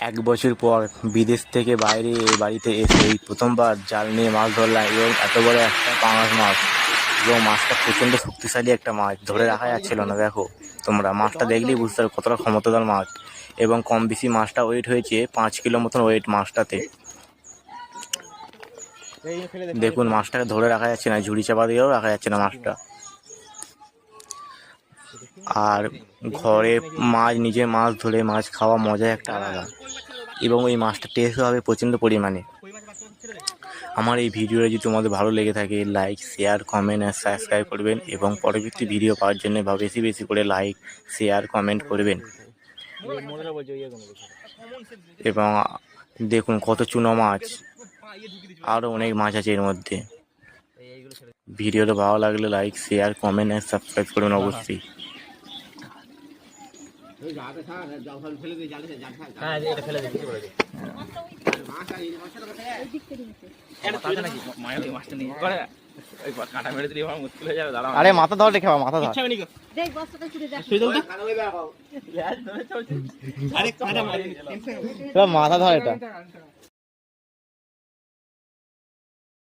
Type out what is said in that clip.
এক বছর পর বিদেশ থেকে বাইরে এ বাড়িতে এসে এই প্রথমবার জাল নিয়ে মাছ ধরলাম এবং এত বড় একটা পাঙাশ মাছ এবং মাছটা প্রচণ্ড শক্তিশালী একটা মাছ, ধরে রাখা যাচ্ছিল না। দেখো তোমরা মাছটা দেখলেই বুঝতে পারো কতটা ক্ষমতাধর মাছ এবং কম বেশি মাছটা ওয়েট হয়েছে 5 কিলো মতন ওয়েট মাছটাতে। দেখুন মাছটাকে ধরে রাখা যাচ্ছে না, ঝুড়ি চাপা দিয়েও রাখা যাচ্ছে না মাছটা। আর ঘরে মাছ, নিজে মাছ ধরে মাছ খাওয়া মজা একটা আলাদা এবং ওই মাছটা টেস্ট হবে প্রচণ্ড পরিমাণে। আমার এই ভিডিওটা যদি তোমাদের ভালো লেগে থাকে লাইক, শেয়ার, কমেন্ট আর সাবস্ক্রাইব করবেন এবং পরবর্তী ভিডিও পাওয়ার জন্য বেশি বেশি করে লাইক, শেয়ার, কমেন্ট করবেন। এবং দেখুন কত চুনো মাছ, আরও অনেক মাছ আছে এর মধ্যে। ভিডিওটা ভালো লাগলে লাইক, শেয়ার, কমেন্ট আর সাবস্ক্রাইব করবেন অবশ্যই। আরে মাথা ধর, রেখে মাথা ধর, মাথা ধর এটা।